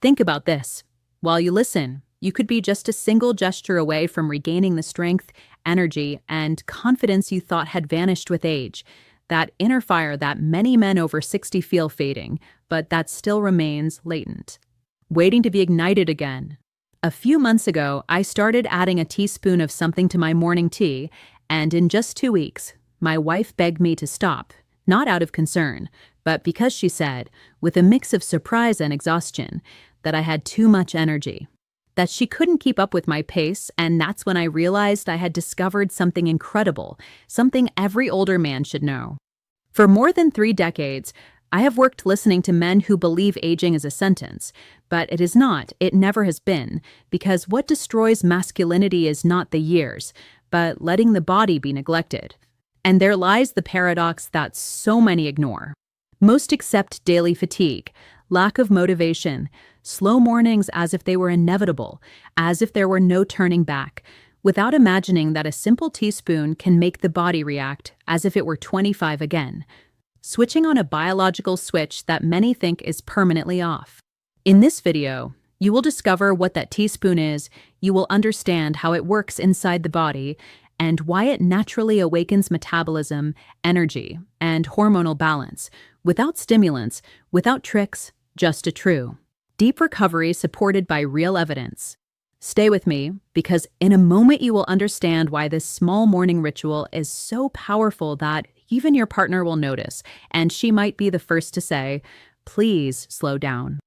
Think about this. While you listen, you could be just a single gesture away from regaining the strength, energy, and confidence you thought had vanished with age. That inner fire that many men over 60 feel fading, but that still remains latent, waiting to be ignited again. A few months ago, I started adding a teaspoon of something to my morning tea, and in just 2 weeks, my wife begged me to stop, not out of concern, but because she said, with a mix of surprise and exhaustion, that I had too much energy, that she couldn't keep up with my pace, and that's when I realized I had discovered something incredible, something every older man should know. For more than 3 decades, I have worked listening to men who believe aging is a sentence, but it is not, it never has been, because what destroys masculinity is not the years, but letting the body be neglected. And there lies the paradox that so many ignore. Most accept daily fatigue, lack of motivation, slow mornings as if they were inevitable, as if there were no turning back, without imagining that a simple teaspoon can make the body react as if it were 25 again, switching on a biological switch that many think is permanently off. In this video, you will discover what that teaspoon is, you will understand how it works inside the body, and why it naturally awakens metabolism, energy, and hormonal balance, without stimulants, without tricks, just a true, deep recovery supported by real evidence. Stay with me, because in a moment you will understand why this small morning ritual is so powerful that even your partner will notice, and she might be the first to say, "Please slow down."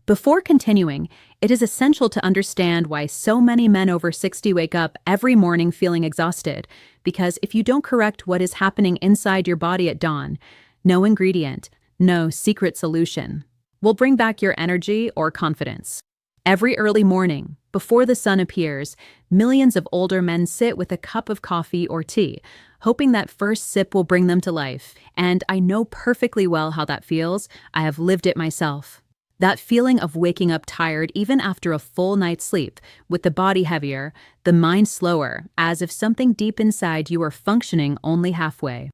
Before continuing, it is essential to understand why so many men over 60 wake up every morning feeling exhausted, because if you don't correct what is happening inside your body at dawn, no ingredient, no secret solution will bring back your energy or confidence. Every early morning, before the sun appears, millions of older men sit with a cup of coffee or tea, hoping that first sip will bring them to life. And I know perfectly well how that feels. I have lived it myself. That feeling of waking up tired even after a full night's sleep, with the body heavier, the mind slower, as if something deep inside you are functioning only halfway.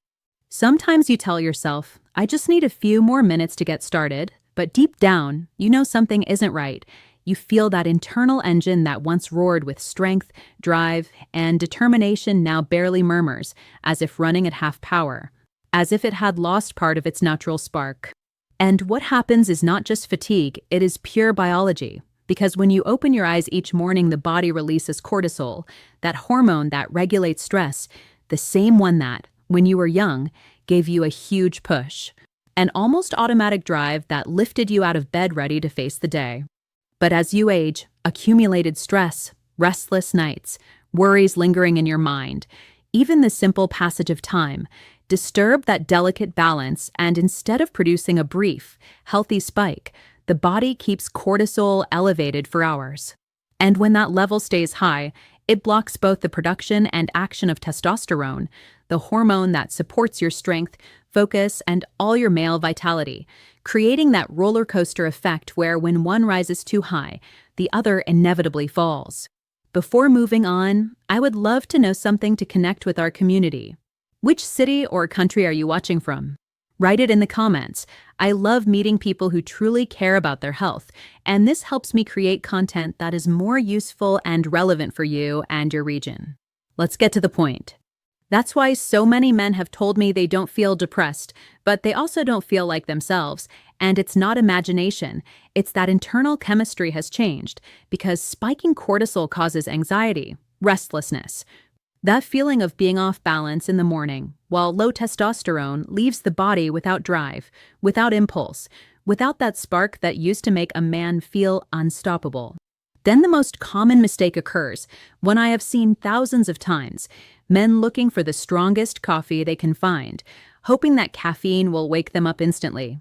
Sometimes you tell yourself, "I just need a few more minutes to get started," but deep down, you know something isn't right. You feel that internal engine that once roared with strength, drive, and determination now barely murmurs, as if running at half power, as if it had lost part of its natural spark. And what happens is not just fatigue, it is pure biology. Because when you open your eyes each morning, the body releases cortisol, that hormone that regulates stress, the same one that, when you were young, gave you a huge push. An almost automatic drive that lifted you out of bed ready to face the day. But as you age, accumulated stress, restless nights, worries lingering in your mind, even the simple passage of time, disturb that delicate balance, and instead of producing a brief, healthy spike, the body keeps cortisol elevated for hours. And when that level stays high, it blocks both the production and action of testosterone, the hormone that supports your strength, focus, and all your male vitality, creating that roller coaster effect where when one rises too high, the other inevitably falls. Before moving on, I would love to know something to connect with our community. Which city or country are you watching from? Write it in the comments. I love meeting people who truly care about their health, and this helps me create content that is more useful and relevant for you and your region. Let's get to the point. That's why so many men have told me they don't feel depressed, but they also don't feel like themselves. And it's not imagination, it's that internal chemistry has changed, because spiking cortisol causes anxiety, restlessness, that feeling of being off balance in the morning, while low testosterone leaves the body without drive, without impulse, without that spark that used to make a man feel unstoppable. Then the most common mistake occurs, one I have seen thousands of times: men looking for the strongest coffee they can find, hoping that caffeine will wake them up instantly.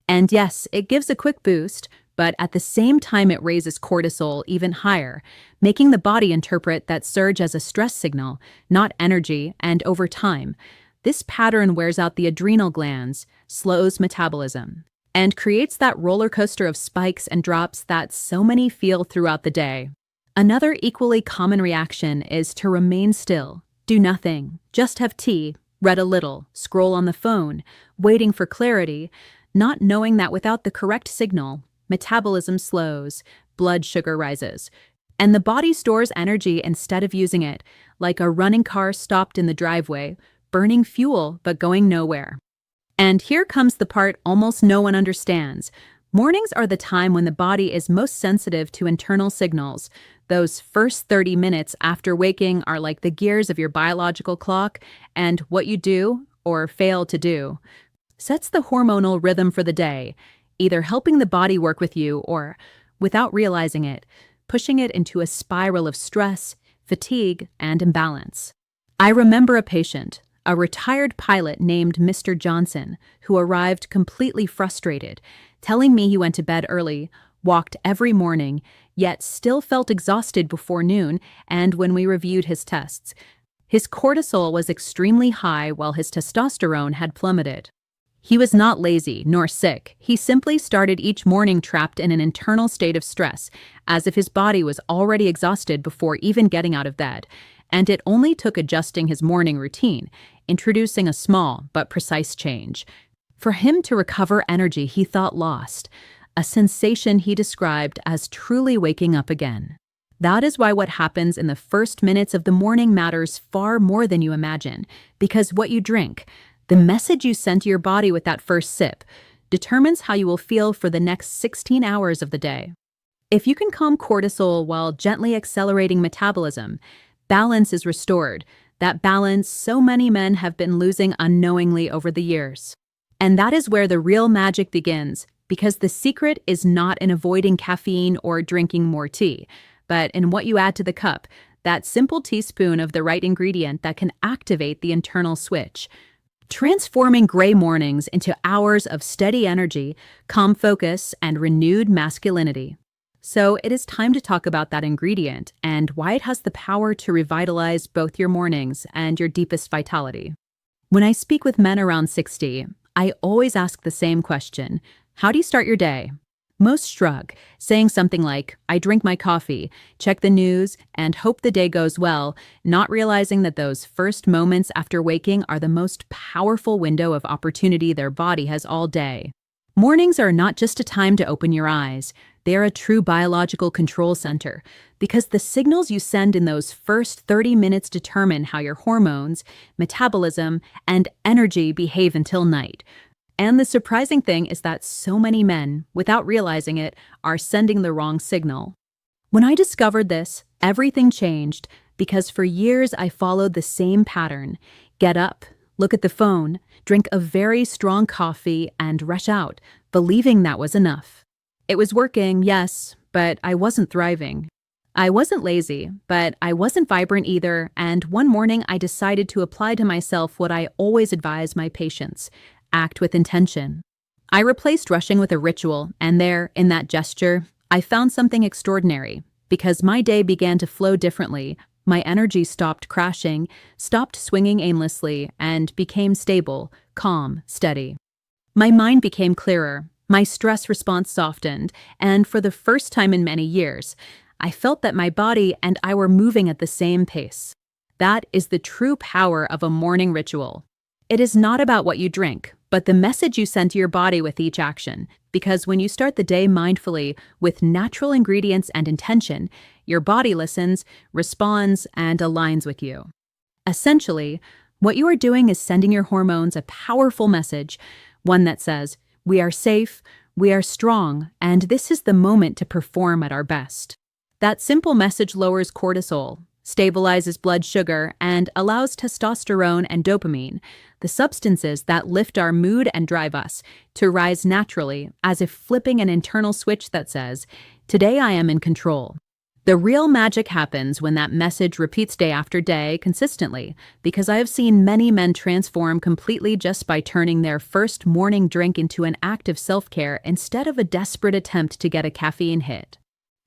And yes, it gives a quick boost, but at the same time it raises cortisol even higher, making the body interpret that surge as a stress signal, not energy, and over time, this pattern wears out the adrenal glands, slows metabolism, and creates that roller coaster of spikes and drops that so many feel throughout the day. Another equally common reaction is to remain still, do nothing, just have tea, read a little, scroll on the phone, waiting for clarity, not knowing that without the correct signal, metabolism slows, blood sugar rises, and the body stores energy instead of using it, like a running car stopped in the driveway, burning fuel but going nowhere. And here comes the part almost no one understands. Mornings are the time when the body is most sensitive to internal signals. Those first 30 minutes after waking are like the gears of your biological clock, and what you do, or fail to do, sets the hormonal rhythm for the day, either helping the body work with you or, without realizing it, pushing it into a spiral of stress, fatigue, and imbalance. I remember a patient, a retired pilot named Mr. Johnson, who arrived completely frustrated, telling me he went to bed early, walked every morning, yet still felt exhausted before noon, and when we reviewed his tests, his cortisol was extremely high while his testosterone had plummeted. He was not lazy nor sick. He simply started each morning trapped in an internal state of stress, as if his body was already exhausted before even getting out of bed. And it only took adjusting his morning routine, introducing a small but precise change, for him to recover energy he thought lost, a sensation he described as truly waking up again. That is why what happens in the first minutes of the morning matters far more than you imagine, because what you drink, the message you send to your body with that first sip, determines how you will feel for the next 16 hours of the day. If you can calm cortisol while gently accelerating metabolism, balance is restored, that balance so many men have been losing unknowingly over the years. And that is where the real magic begins, because the secret is not in avoiding caffeine or drinking more tea, but in what you add to the cup, that simple teaspoon of the right ingredient that can activate the internal switch, transforming gray mornings into hours of steady energy, calm focus, and renewed masculinity. So it is time to talk about that ingredient and why it has the power to revitalize both your mornings and your deepest vitality. When I speak with men around 60, I always ask the same question: how do you start your day? Most shrug, saying something like, I drink my coffee, check the news, and hope the day goes well, not realizing that those first moments after waking are the most powerful window of opportunity their body has all day. Mornings are not just a time to open your eyes, they are a true biological control center, because the signals you send in those first 30 minutes determine how your hormones, metabolism, and energy behave until night. And the surprising thing is that so many men, without realizing it, are sending the wrong signal. When I discovered this, everything changed, because for years I followed the same pattern: get up, look at the phone, drink a very strong coffee, and rush out, believing that was enough. It was working, yes, but I wasn't thriving. I wasn't lazy, but I wasn't vibrant either, and one morning I decided to apply to myself what I always advise my patients: act with intention. I replaced rushing with a ritual, and there, in that gesture, I found something extraordinary. Because my day began to flow differently, my energy stopped crashing, stopped swinging aimlessly, and became stable, calm, steady. My mind became clearer, my stress response softened, and for the first time in many years, I felt that my body and I were moving at the same pace. That is the true power of a morning ritual. It is not about what you drink, but the message you send to your body with each action, because when you start the day mindfully with natural ingredients and intention, your body listens, responds, and aligns with you. Essentially, what you are doing is sending your hormones a powerful message, one that says, we are safe, we are strong, and this is the moment to perform at our best. That simple message lowers cortisol, stabilizes blood sugar, and allows testosterone and dopamine, the substances that lift our mood and drive us, to rise naturally, as if flipping an internal switch that says, today I am in control. The real magic happens when that message repeats day after day consistently, because I have seen many men transform completely just by turning their first morning drink into an act of self-care instead of a desperate attempt to get a caffeine hit.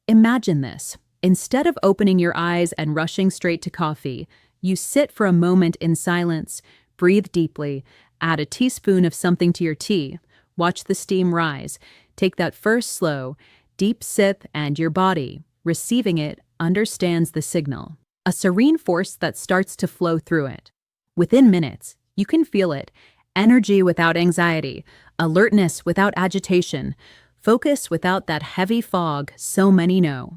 Imagine this. Instead of opening your eyes and rushing straight to coffee, you sit for a moment in silence, breathe deeply, add a teaspoon of something to your tea, watch the steam rise, take that first slow, deep sip, and your body, receiving it, understands the signal, a serene force that starts to flow through it. Within minutes, you can feel it: energy without anxiety, alertness without agitation, Focus without that heavy fog so many know.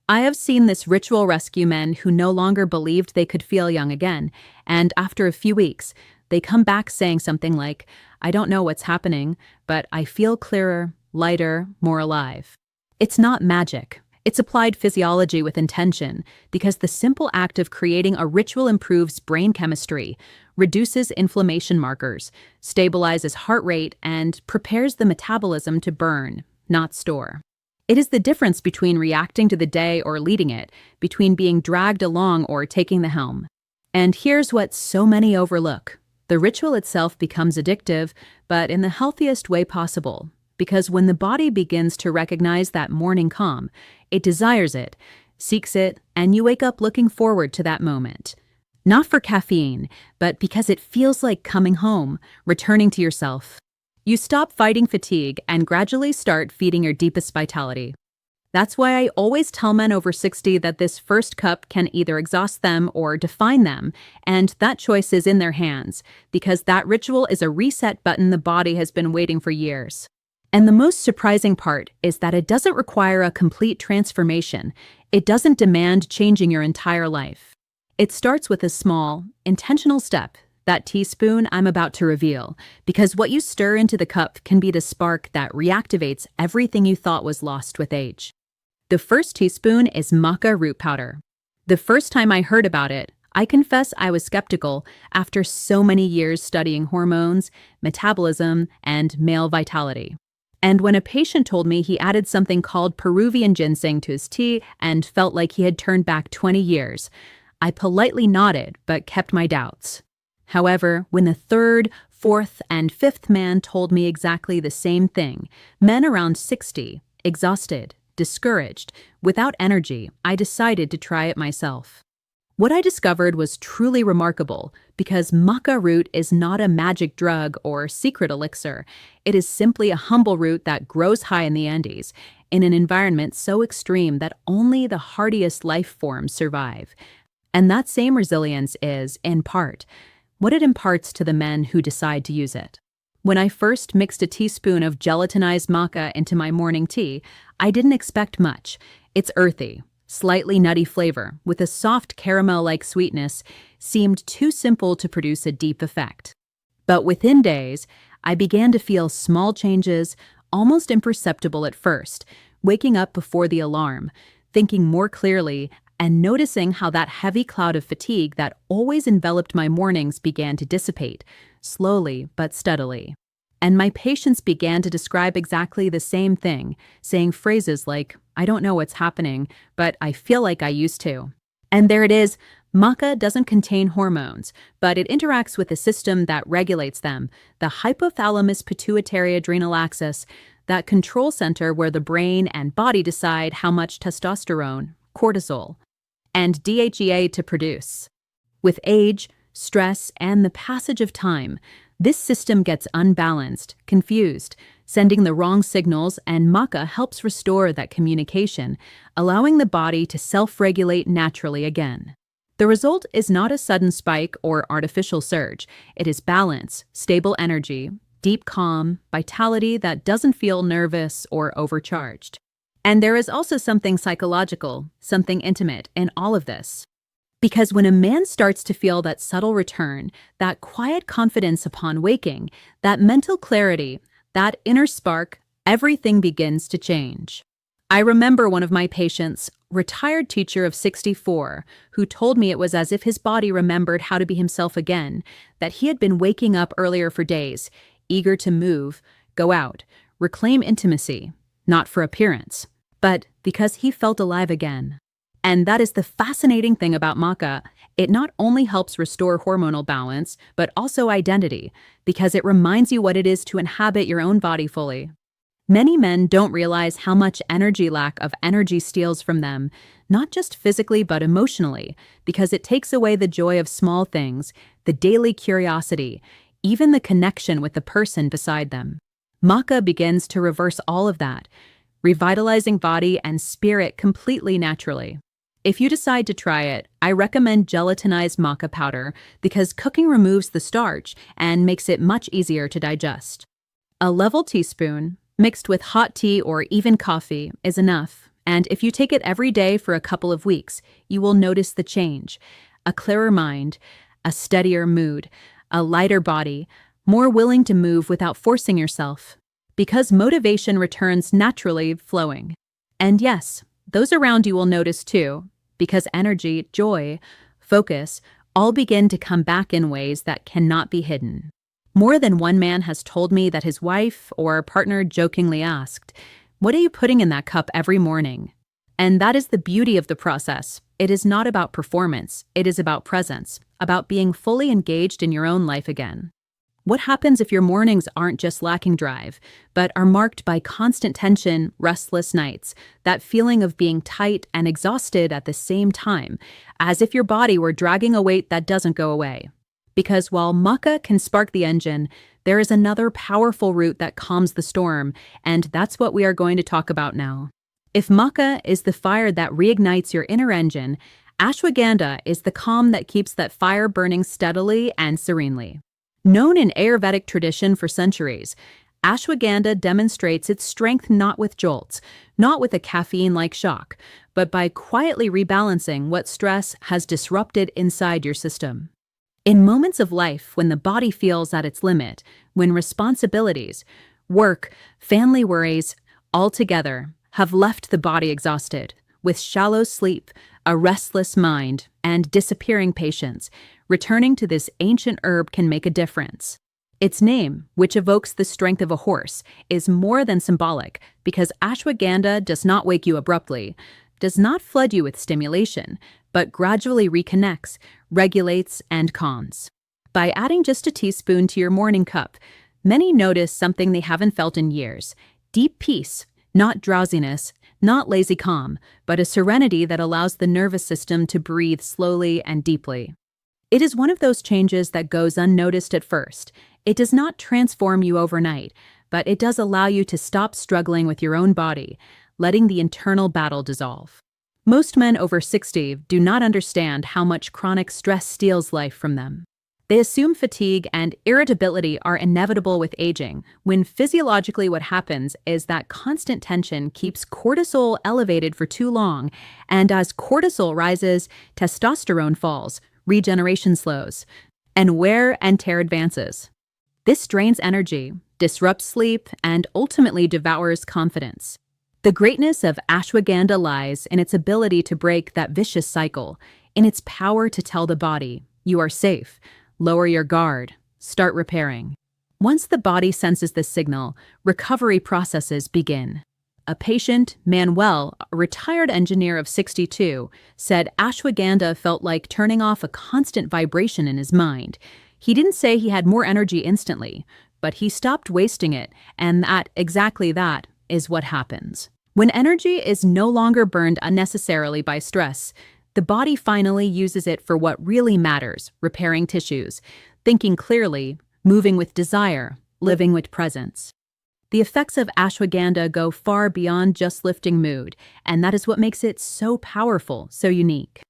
I have seen this ritual rescue men who no longer believed they could feel young again, and after a few weeks, they come back saying something like, "I don't know what's happening, but I feel clearer, lighter, more alive." It's not magic. It's applied physiology with intention, because the simple act of creating a ritual improves brain chemistry, reduces inflammation markers, stabilizes heart rate, and prepares the metabolism to burn, not store. It is the difference between reacting to the day or leading it, between being dragged along or taking the helm. And here's what so many overlook. The ritual itself becomes addictive, but in the healthiest way possible. Because when the body begins to recognize that morning calm, it desires it, seeks it, and you wake up looking forward to that moment. Not for caffeine, but because it feels like coming home, returning to yourself. You stop fighting fatigue and gradually start feeding your deepest vitality. That's why I always tell men over 60 that this first cup can either exhaust them or define them, and that choice is in their hands, because that ritual is a reset button the body has been waiting for years. And the most surprising part is that it doesn't require a complete transformation. It doesn't demand changing your entire life. It starts with a small, intentional step, that teaspoon I'm about to reveal, because what you stir into the cup can be the spark that reactivates everything you thought was lost with age. The first teaspoon is maca root powder. The first time I heard about it, I confess I was skeptical after so many years studying hormones, metabolism, and male vitality. And when a patient told me he added something called Peruvian ginseng to his tea and felt like he had turned back 20 years, I politely nodded but kept my doubts. However, when the third, fourth, and fifth man told me exactly the same thing, men around 60, exhausted, discouraged, without energy, I decided to try it myself. What I discovered was truly remarkable, because maca root is not a magic drug or secret elixir. It is simply a humble root that grows high in the Andes, in an environment so extreme that only the hardiest life forms survive. And that same resilience is, in part, what it imparts to the men who decide to use it. When I first mixed a teaspoon of gelatinized maca into my morning tea, I didn't expect much. It's earthy, slightly nutty flavor, with a soft caramel-like sweetness, seemed too simple to produce a deep effect. But within days, I began to feel small changes, almost imperceptible at first, waking up before the alarm, thinking more clearly, and noticing how that heavy cloud of fatigue that always enveloped my mornings began to dissipate, slowly but steadily. And my patients began to describe exactly the same thing, saying phrases like, "I don't know what's happening, but I feel like I used to." And there it is, maca doesn't contain hormones, but it interacts with a system that regulates them, the hypothalamus pituitary adrenal axis, that control center where the brain and body decide how much testosterone, cortisol, and DHEA to produce. With age, stress, and the passage of time, this system gets unbalanced, confused, sending the wrong signals, and maca helps restore that communication, allowing the body to self-regulate naturally again. The result is not a sudden spike or artificial surge. It is balance, stable energy, deep calm, vitality that doesn't feel nervous or overcharged. And there is also something psychological, something intimate in all of this. Because when a man starts to feel that subtle return, that quiet confidence upon waking, that mental clarity, that inner spark, everything begins to change. I remember one of my patients, retired teacher of 64, who told me it was as if his body remembered how to be himself again, that he had been waking up earlier for days, eager to move, go out, reclaim intimacy, not for appearance, but because he felt alive again. And that is the fascinating thing about maca. It not only helps restore hormonal balance, but also identity, because it reminds you what it is to inhabit your own body fully. Many men don't realize how much lack of energy steals from them, not just physically but emotionally, because it takes away the joy of small things, the daily curiosity, even the connection with the person beside them. Maca begins to reverse all of that, revitalizing body and spirit completely naturally. If you decide to try it, I recommend gelatinized maca powder because cooking removes the starch and makes it much easier to digest. A level teaspoon, mixed with hot tea or even coffee, is enough. And if you take it every day for a couple of weeks, you will notice the change. A clearer mind, a steadier mood, a lighter body, more willing to move without forcing yourself. Because motivation returns naturally flowing. And yes, those around you will notice too, because energy, joy, focus, all begin to come back in ways that cannot be hidden. More than one man has told me that his wife or partner jokingly asked, "What are you putting in that cup every morning?" And that is the beauty of the process. It is not about performance, it is about presence, about being fully engaged in your own life again. What happens if your mornings aren't just lacking drive, but are marked by constant tension, restless nights, that feeling of being tight and exhausted at the same time, as if your body were dragging a weight that doesn't go away? Because while maca can spark the engine, there is another powerful root that calms the storm, and that's what we are going to talk about now. If maca is the fire that reignites your inner engine, ashwagandha is the calm that keeps that fire burning steadily and serenely. Known in Ayurvedic tradition for centuries, ashwagandha demonstrates its strength not with jolts, not with a caffeine-like shock, but by quietly rebalancing what stress has disrupted inside your system. In moments of life when the body feels at its limit, when responsibilities, work, family worries, all together have left the body exhausted, with shallow sleep, a restless mind, and disappearing patience, returning to this ancient herb can make a difference. Its name, which evokes the strength of a horse, is more than symbolic because ashwagandha does not wake you abruptly, does not flood you with stimulation, but gradually reconnects, regulates, and calms. By adding just a teaspoon to your morning cup, many notice something they haven't felt in years: deep peace, not drowsiness, not lazy calm, but a serenity that allows the nervous system to breathe slowly and deeply. It is one of those changes that goes unnoticed at first. It does not transform you overnight, but it does allow you to stop struggling with your own body, letting the internal battle dissolve. Most men over 60 do not understand how much chronic stress steals life from them. They assume fatigue and irritability are inevitable with aging, when physiologically what happens is that constant tension keeps cortisol elevated for too long, and as cortisol rises, testosterone falls, regeneration slows, and wear and tear advances. This drains energy, disrupts sleep, and ultimately devours confidence. The greatness of ashwagandha lies in its ability to break that vicious cycle, in its power to tell the body, "You are safe. Lower your guard. Start repairing." Once the body senses this signal, recovery processes begin. A patient, Manuel, a retired engineer of 62, said ashwagandha felt like turning off a constant vibration in his mind. He didn't say he had more energy instantly, but he stopped wasting it, and exactly that is what happens. When energy is no longer burned unnecessarily by stress, the body finally uses it for what really matters: repairing tissues, thinking clearly, moving with desire, living with presence. The effects of ashwagandha go far beyond just lifting mood, and that is what makes it so powerful, so unique.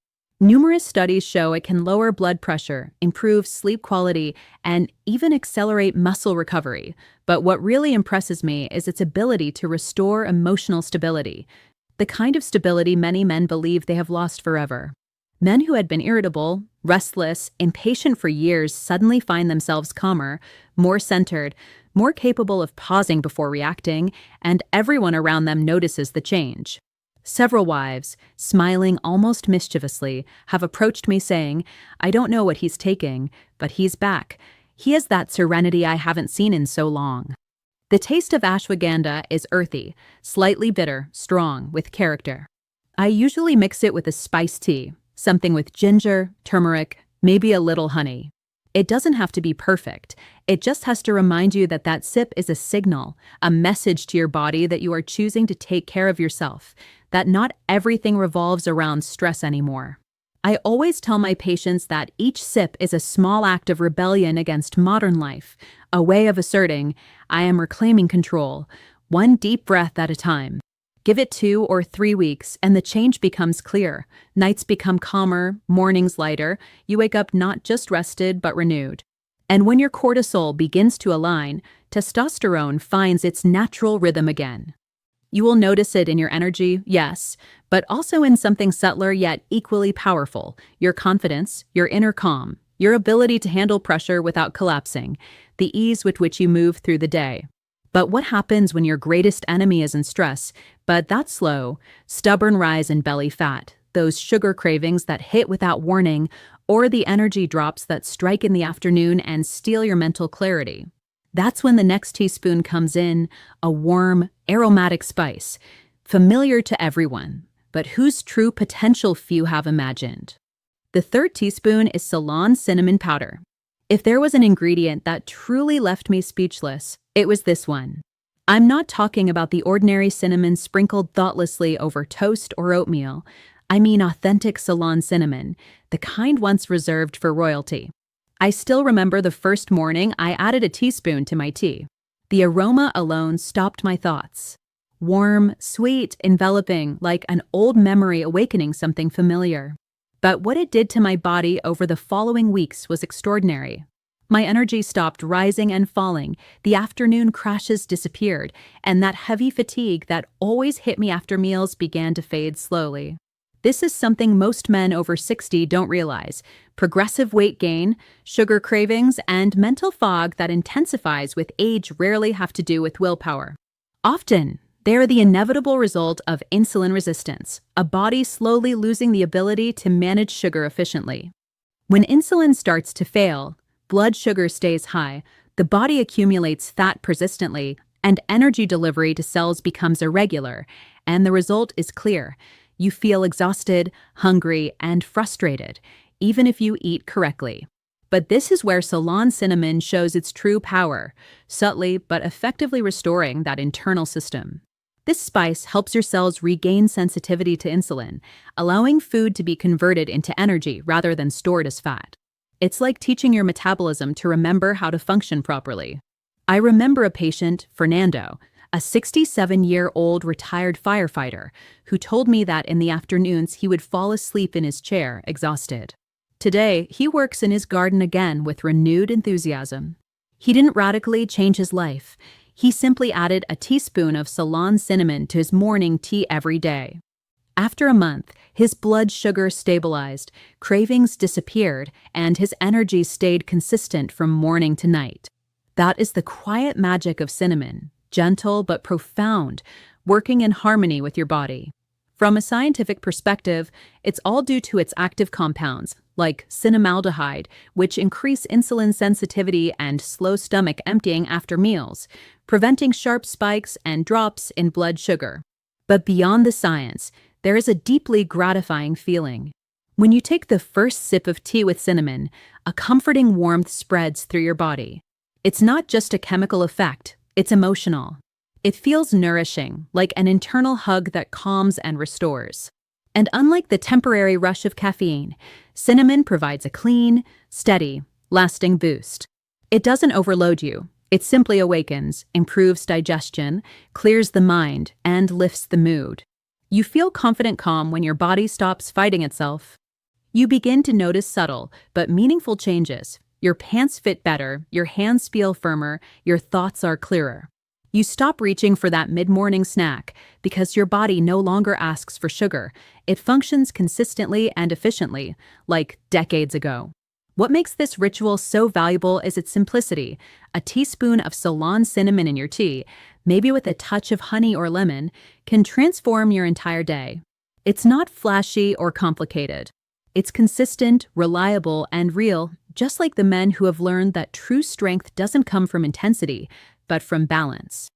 Numerous studies show it can lower blood pressure, improve sleep quality, and even accelerate muscle recovery. But what really impresses me is its ability to restore emotional stability, the kind of stability many men believe they have lost forever. Men who had been irritable, restless, impatient for years suddenly find themselves calmer, more centered, more capable of pausing before reacting, and everyone around them notices the change. Several wives, smiling almost mischievously, have approached me saying, "I don't know what he's taking, but he's back. He has that serenity I haven't seen in so long." The taste of ashwagandha is earthy, slightly bitter, strong, with character. I usually mix it with a spiced tea, something with ginger, turmeric, maybe a little honey. It doesn't have to be perfect. It just has to remind you that that sip is a signal, a message to your body that you are choosing to take care of yourself, that not everything revolves around stress anymore. I always tell my patients that each sip is a small act of rebellion against modern life, a way of asserting, "I am reclaiming control, one deep breath at a time." Give it 2 or 3 weeks, and the change becomes clear. Nights become calmer, mornings lighter. You wake up not just rested, but renewed. And when your cortisol begins to align, testosterone finds its natural rhythm again. You will notice it in your energy, yes, but also in something subtler yet equally powerful: your confidence, your inner calm, your ability to handle pressure without collapsing, the ease with which you move through the day. But what happens when your greatest enemy isn't stress, but that slow, stubborn rise in belly fat, those sugar cravings that hit without warning, or the energy drops that strike in the afternoon and steal your mental clarity? That's when the next teaspoon comes in, a warm, aromatic spice, familiar to everyone, but whose true potential few have imagined. The third teaspoon is Ceylon cinnamon powder. If there was an ingredient that truly left me speechless, it was this one. I'm not talking about the ordinary cinnamon sprinkled thoughtlessly over toast or oatmeal. I mean authentic Ceylon cinnamon, the kind once reserved for royalty. I still remember the first morning I added a teaspoon to my tea. The aroma alone stopped my thoughts. Warm, sweet, enveloping, like an old memory awakening something familiar. But what it did to my body over the following weeks was extraordinary. My energy stopped rising and falling, the afternoon crashes disappeared, and that heavy fatigue that always hit me after meals began to fade slowly. This is something most men over 60 don't realize: progressive weight gain, sugar cravings, and mental fog that intensifies with age rarely have to do with willpower. Often, they are the inevitable result of insulin resistance, a body slowly losing the ability to manage sugar efficiently. When insulin starts to fail, blood sugar stays high, the body accumulates fat persistently, and energy delivery to cells becomes irregular, and the result is clear. You feel exhausted, hungry, and frustrated, even if you eat correctly. But this is where Ceylon cinnamon shows its true power, subtly but effectively restoring that internal system. This spice helps your cells regain sensitivity to insulin, allowing food to be converted into energy rather than stored as fat. It's like teaching your metabolism to remember how to function properly. I remember a patient, Fernando, a 67-year-old retired firefighter, who told me that in the afternoons he would fall asleep in his chair, exhausted. Today, he works in his garden again with renewed enthusiasm. He didn't radically change his life. He simply added a teaspoon of Ceylon cinnamon to his morning tea every day. After a month, his blood sugar stabilized, cravings disappeared, and his energy stayed consistent from morning to night. That is the quiet magic of cinnamon, gentle but profound, working in harmony with your body. From a scientific perspective, it's all due to its active compounds, like cinnamaldehyde, which increase insulin sensitivity and slow stomach emptying after meals, preventing sharp spikes and drops in blood sugar. But beyond the science, there is a deeply gratifying feeling. When you take the first sip of tea with cinnamon, a comforting warmth spreads through your body. It's not just a chemical effect, it's emotional. It feels nourishing, like an internal hug that calms and restores. And unlike the temporary rush of caffeine, cinnamon provides a clean, steady, lasting boost. It doesn't overload you. It simply awakens, improves digestion, clears the mind, and lifts the mood. You feel confident calm when your body stops fighting itself. You begin to notice subtle but meaningful changes. Your pants fit better, your hands feel firmer, your thoughts are clearer. You stop reaching for that mid-morning snack because your body no longer asks for sugar. It functions consistently and efficiently, like decades ago. What makes this ritual so valuable is its simplicity. A teaspoon of Ceylon cinnamon in your tea, maybe with a touch of honey or lemon, can transform your entire day. It's not flashy or complicated. It's consistent, reliable, and real, just like the men who have learned that true strength doesn't come from intensity, but from balance.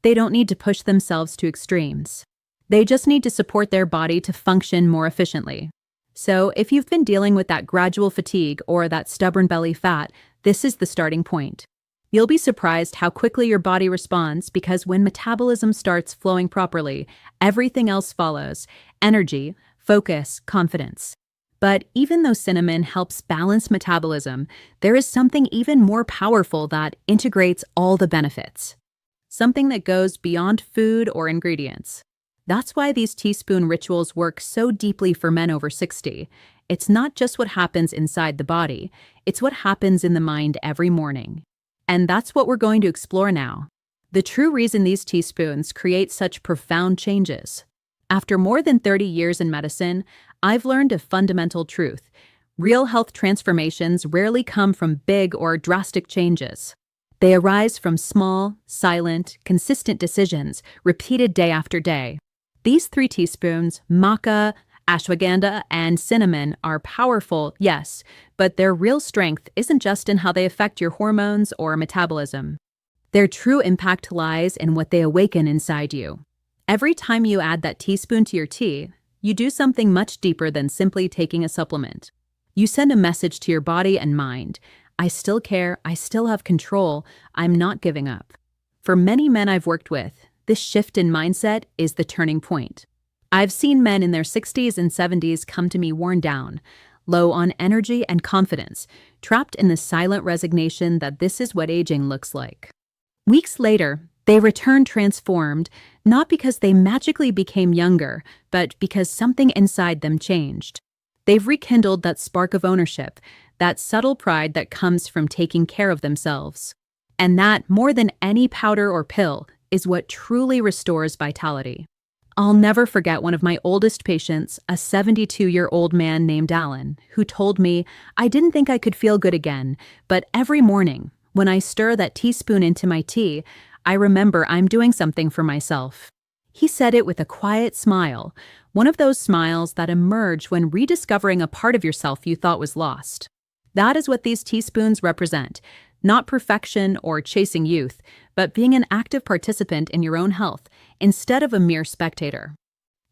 They don't need to push themselves to extremes. They just need to support their body to function more efficiently. So, if you've been dealing with that gradual fatigue or that stubborn belly fat, this is the starting point. You'll be surprised how quickly your body responds, because when metabolism starts flowing properly, everything else follows: energy, focus, confidence. But even though cinnamon helps balance metabolism, there is something even more powerful that integrates all the benefits. Something that goes beyond food or ingredients. That's why these teaspoon rituals work so deeply for men over 60. It's not just what happens inside the body, it's what happens in the mind every morning. And that's what we're going to explore now. The true reason these teaspoons create such profound changes. After more than 30 years in medicine, I've learned a fundamental truth. Real health transformations rarely come from big or drastic changes. They arise from small, silent, consistent decisions repeated day after day. These 3 teaspoons, maca, ashwagandha, and cinnamon, are powerful, yes, but their real strength isn't just in how they affect your hormones or metabolism. Their true impact lies in what they awaken inside you. Every time you add that teaspoon to your tea, you do something much deeper than simply taking a supplement. You send a message to your body and mind. I still care, I still have control, I'm not giving up. For many men I've worked with, this shift in mindset is the turning point. I've seen men in their 60s and 70s come to me worn down, low on energy and confidence, trapped in the silent resignation that this is what aging looks like. Weeks later, they return transformed, not because they magically became younger, but because something inside them changed. They've rekindled that spark of ownership, that subtle pride that comes from taking care of themselves. And that, more than any powder or pill, is what truly restores vitality. I'll never forget one of my oldest patients, a 72-year-old man named Alan, who told me, I didn't think I could feel good again, but every morning, when I stir that teaspoon into my tea, I remember I'm doing something for myself. He said it with a quiet smile, one of those smiles that emerge when rediscovering a part of yourself you thought was lost. That is what these teaspoons represent. Not perfection or chasing youth, but being an active participant in your own health instead of a mere spectator.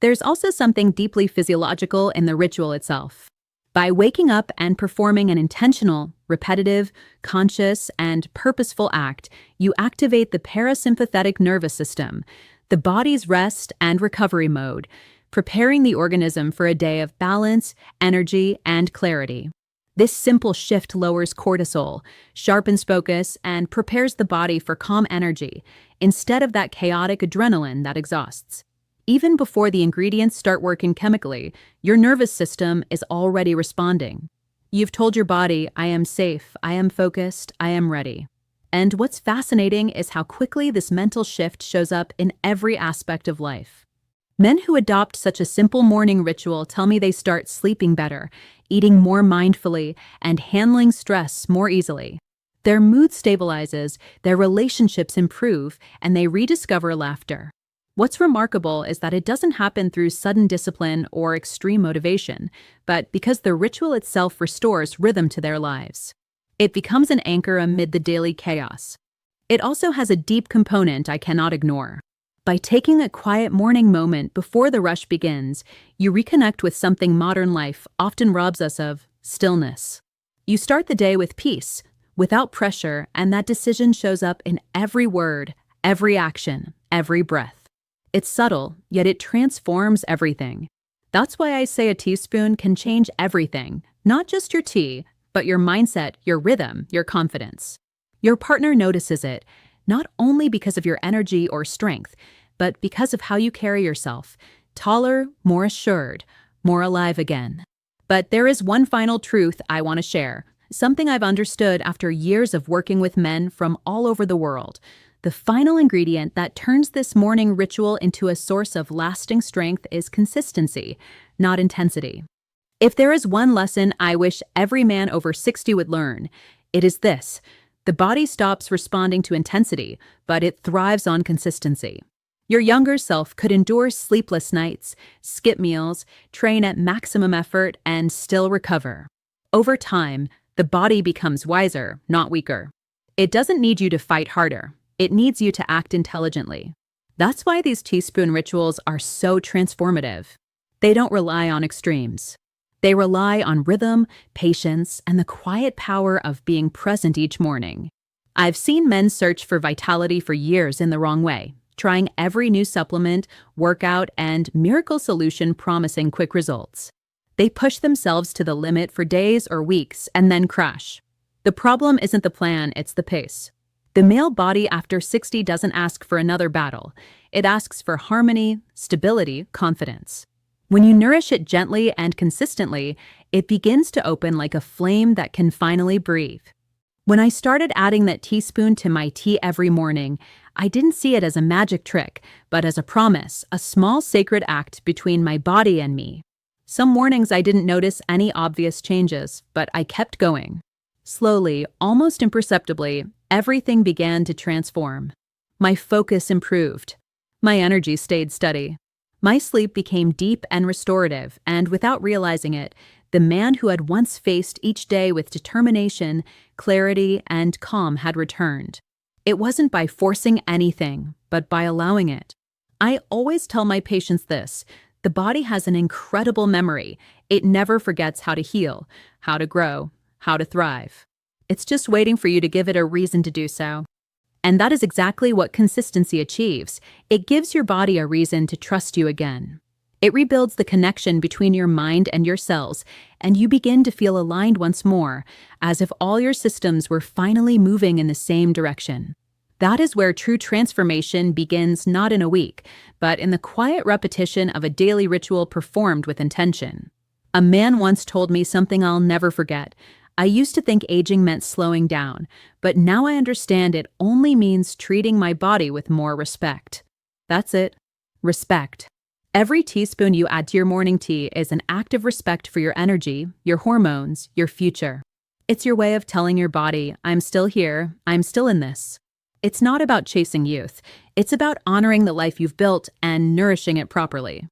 There's also something deeply physiological in the ritual itself. By waking up and performing an intentional, repetitive, conscious, and purposeful act, you activate the parasympathetic nervous system, the body's rest and recovery mode, preparing the organism for a day of balance, energy, and clarity. This simple shift lowers cortisol, sharpens focus, and prepares the body for calm energy, instead of that chaotic adrenaline that exhausts. Even before the ingredients start working chemically, your nervous system is already responding. You've told your body, I am safe, I am focused, I am ready. And what's fascinating is how quickly this mental shift shows up in every aspect of life. Men who adopt such a simple morning ritual tell me they start sleeping better, eating more mindfully, and handling stress more easily. Their mood stabilizes, their relationships improve, and they rediscover laughter. What's remarkable is that it doesn't happen through sudden discipline or extreme motivation, but because the ritual itself restores rhythm to their lives. It becomes an anchor amid the daily chaos. It also has a deep component I cannot ignore. By taking a quiet morning moment before the rush begins, you reconnect with something modern life often robs us of: stillness. You start the day with peace, without pressure, and that decision shows up in every word, every action, every breath. It's subtle, yet it transforms everything. That's why I say a teaspoon can change everything, not just your tea, but your mindset, your rhythm, your confidence. Your partner notices it, not only because of your energy or strength, but because of how you carry yourself, taller, more assured, more alive again. But there is one final truth I want to share, something I've understood after years of working with men from all over the world. The final ingredient that turns this morning ritual into a source of lasting strength is consistency, not intensity. If there is one lesson I wish every man over 60 would learn, it is this: the body stops responding to intensity, but it thrives on consistency. Your younger self could endure sleepless nights, skip meals, train at maximum effort, and still recover. Over time, the body becomes wiser, not weaker. It doesn't need you to fight harder. It needs you to act intelligently. That's why these teaspoon rituals are so transformative. They don't rely on extremes. They rely on rhythm, patience, and the quiet power of being present each morning. I've seen men search for vitality for years in the wrong way, trying every new supplement, workout, and miracle solution promising quick results. They push themselves to the limit for days or weeks and then crash. The problem isn't the plan, it's the pace. The male body after 60 doesn't ask for another battle. It asks for harmony, stability, confidence. When you nourish it gently and consistently, it begins to open like a flame that can finally breathe. When I started adding that teaspoon to my tea every morning, I didn't see it as a magic trick, but as a promise, a small sacred act between my body and me. Some mornings I didn't notice any obvious changes, but I kept going. Slowly, almost imperceptibly, everything began to transform. My focus improved. My energy stayed steady. My sleep became deep and restorative, and without realizing it, the man who had once faced each day with determination, clarity, and calm had returned. It wasn't by forcing anything, but by allowing it. I always tell my patients this: the body has an incredible memory. It never forgets how to heal, how to grow, how to thrive. It's just waiting for you to give it a reason to do so. And that is exactly what consistency achieves. It gives your body a reason to trust you again. It rebuilds the connection between your mind and your cells, and you begin to feel aligned once more, as if all your systems were finally moving in the same direction. That is where true transformation begins, not in a week, but in the quiet repetition of a daily ritual performed with intention. A man once told me something I'll never forget. I used to think aging meant slowing down, but now I understand it only means treating my body with more respect. That's it. Respect. Every teaspoon you add to your morning tea is an act of respect for your energy, your hormones, your future. It's your way of telling your body, I'm still here, I'm still in this. It's not about chasing youth. It's about honoring the life you've built and nourishing it properly.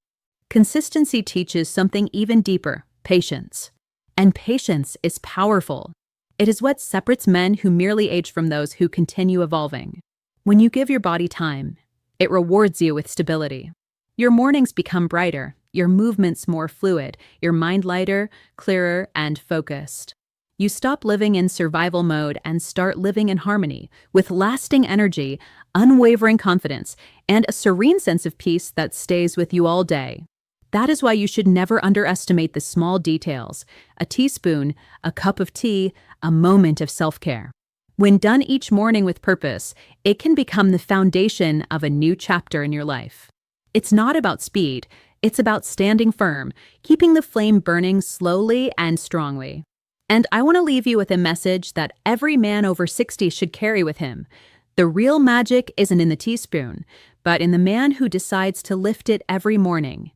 Consistency teaches something even deeper: patience. And patience is powerful. It is what separates men who merely age from those who continue evolving. When you give your body time, it rewards you with stability. Your mornings become brighter, your movements more fluid, your mind lighter, clearer, and focused. You stop living in survival mode and start living in harmony, with lasting energy, unwavering confidence, and a serene sense of peace that stays with you all day. That is why you should never underestimate the small details: a teaspoon, a cup of tea, a moment of self-care. When done each morning with purpose, it can become the foundation of a new chapter in your life. It's not about speed, it's about standing firm, keeping the flame burning slowly and strongly. And I want to leave you with a message that every man over 60 should carry with him. The real magic isn't in the teaspoon, but in the man who decides to lift it every morning.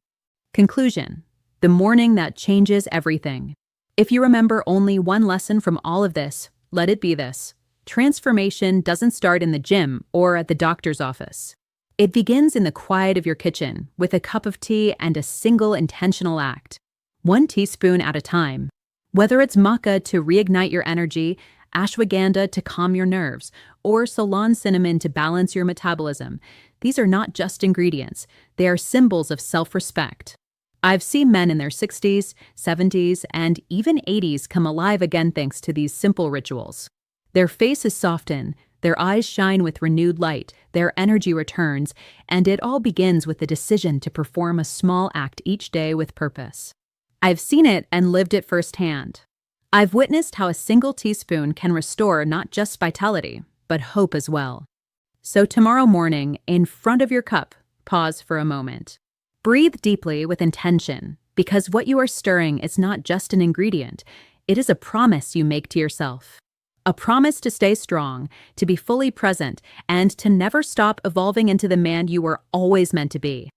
Conclusion: the morning that changes everything. If you remember only one lesson from all of this, let it be this: transformation doesn't start in the gym or at the doctor's office. It begins in the quiet of your kitchen, with a cup of tea and a single intentional act. One teaspoon at a time. Whether it's maca to reignite your energy, ashwagandha to calm your nerves, or Ceylon cinnamon to balance your metabolism, these are not just ingredients, they are symbols of self-respect. I've seen men in their 60s, 70s, and even 80s come alive again thanks to these simple rituals. Their faces soften, their eyes shine with renewed light, their energy returns, and it all begins with the decision to perform a small act each day with purpose. I've seen it and lived it firsthand. I've witnessed how a single teaspoon can restore not just vitality, but hope as well. So tomorrow morning, in front of your cup, pause for a moment. Breathe deeply with intention, because what you are stirring is not just an ingredient, it is a promise you make to yourself. A promise to stay strong, to be fully present, and to never stop evolving into the man you were always meant to be.